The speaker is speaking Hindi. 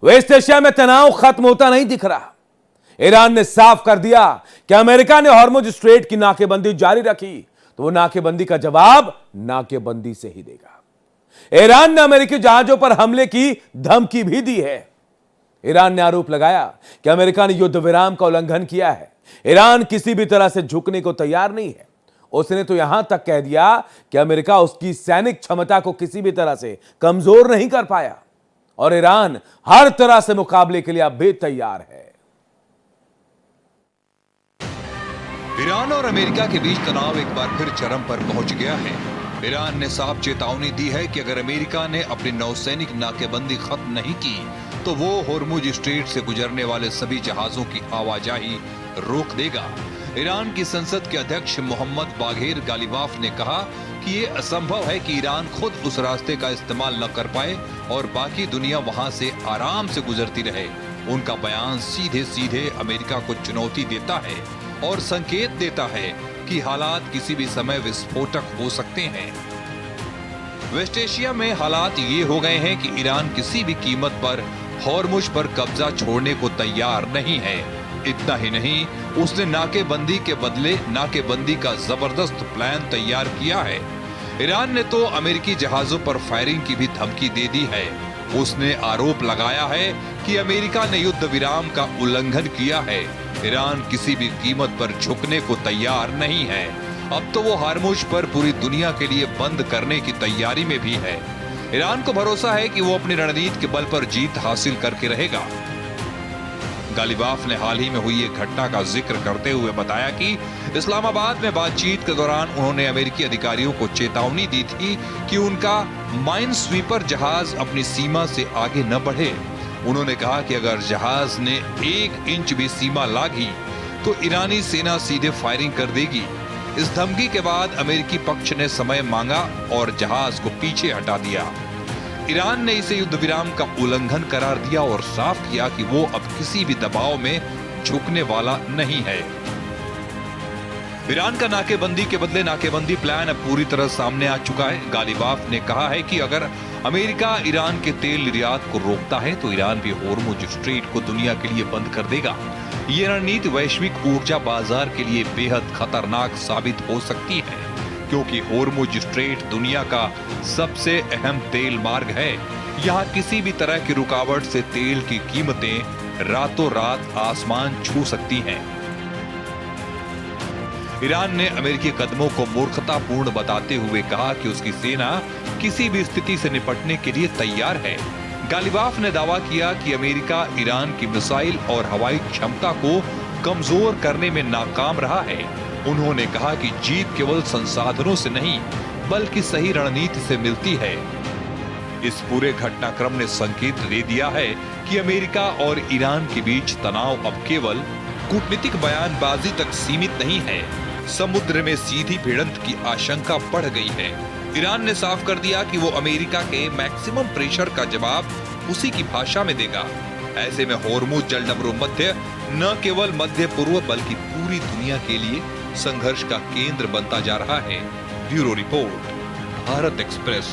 वेस्ट एशिया में तनाव खत्म होता नहीं दिख रहा। ईरान ने साफ कर दिया कि अमेरिका ने हॉर्मुज स्ट्रेट की नाकेबंदी जारी रखी तो वो नाकेबंदी का जवाब नाकेबंदी से ही देगा। ईरान ने अमेरिकी जहाजों पर हमले की धमकी भी दी है। ईरान ने आरोप लगाया कि अमेरिका ने युद्ध विराम का उल्लंघन किया है। ईरान किसी भी तरह से झुकने को तैयार नहीं है। उसने तो यहां तक कह दिया कि अमेरिका उसकी सैनिक क्षमता को किसी भी तरह से कमजोर नहीं कर पाया और ईरान हर तरह से मुकाबले के लिए अब भी तैयार है। ईरान और अमेरिका के बीच तनाव एक बार फिर चरम पर पहुंच गया है। ईरान ने साफ चेतावनी दी है कि अगर अमेरिका ने अपनी नौसैनिक नाकेबंदी खत्म नहीं की तो वो होर्मुज स्ट्रेट से गुजरने वाले सभी जहाजों की आवाजाही रोक देगा। ईरान की संसद के अध्यक्ष मोहम्मद बाघेर गालिबाफ ने कहा कि ये असंभव है कि ईरान खुद उस रास्ते का इस्तेमाल न कर पाए और बाकी दुनिया वहां से आराम से गुजरती रहे। उनका बयान सीधे सीधे अमेरिका को चुनौती देता है और संकेत देता है कि हालात किसी भी समय विस्फोटक हो सकते हैं। वेस्ट एशिया में हालात ये हो गए हैं कि ईरान किसी भी कीमत पर हॉर्मुज पर कब्जा छोड़ने को तैयार नहीं है। इतना ही नहीं, उसने नाकेबंदी के बदले नाकेबंदी का जबरदस्त प्लान तैयार किया है। ईरान ने तो अमेरिकी जहाजों पर फायरिंग की भी धमकी दे दी है। उसने आरोप लगाया है कि अमेरिका ने युद्ध विराम का उल्लंघन किया है। ईरान किसी भी कीमत पर झुकने को तैयार नहीं है। अब तो वो हॉर्मुज पर पूरी दुनिया के लिए बंद करने की तैयारी में भी है। ईरान को भरोसा है कि वो अपनी रणनीति के बल पर जीत हासिल करके रहेगा। गालिबाफ ने हाल ही में हुई एक घटना का जिक्र करते हुए बताया कि इस्लामाबाद में बातचीत के दौरान उन्होंने अमेरिकी अधिकारियों को चेतावनी दी थी कि उनका माइन स्वीपर जहाज अपनी सीमा से आगे न बढ़े। उन्होंने कहा कि अगर जहाज ने 1 इंच भी सीमा लांघी तो ईरानी सेना सीधे फायरिंग कर देगी। इस धमकी के बाद अमेरिकी पक्ष ने समय मांगा और जहाज को पीछे हटा दिया। ईरान ने इसे युद्ध विराम का उल्लंघन करार दिया और साफ किया कि वो अब किसी भी दबाव में झुकने वाला नहीं है। ईरान का नाकेबंदी के बदले नाकेबंदी प्लान अब पूरी तरह सामने आ चुका है। गालिबाफ ने कहा है कि अगर अमेरिका ईरान के तेल निर्यात को रोकता है तो ईरान भी होर्मुज स्ट्रेट को दुनिया के लिए बंद कर देगा। ये रणनीति वैश्विक ऊर्जा बाजार के लिए बेहद खतरनाक साबित हो सकती है, क्योंकि होर्मुज स्ट्रेट दुनिया का सबसे अहम तेल मार्ग है। यहाँ किसी भी तरह की रुकावट से तेल की कीमतें रातों रात आसमान छू सकती हैं। ईरान ने अमेरिकी कदमों को मूर्खतापूर्ण बताते हुए कहा कि उसकी सेना किसी भी स्थिति से निपटने के लिए तैयार है। गालिबाफ ने दावा किया कि अमेरिका ईरान की मिसाइल और हवाई क्षमता को कमजोर करने में नाकाम रहा है। उन्होंने कहा कि जीत केवल संसाधनों से नहीं बल्कि सही रणनीति से मिलती है। इस पूरे घटनाक्रम ने संकेत दे दिया है कि अमेरिका और ईरान के बीच तनाव अब केवल कूटनीतिक बयानबाजी तक सीमित नहीं है। समुद्र में सीधी भिड़ंत की आशंका बढ़ गई है। ईरान ने साफ कर दिया कि वो अमेरिका के मैक्सिमम प्रेशर का जवाब उसी की भाषा में देगा। ऐसे में होर्मुज जलडमरू मध्य न केवल मध्य पूर्व बल्कि पूरी दुनिया के लिए संघर्ष का केंद्र बनता जा रहा है। Bureau report, Bharat express.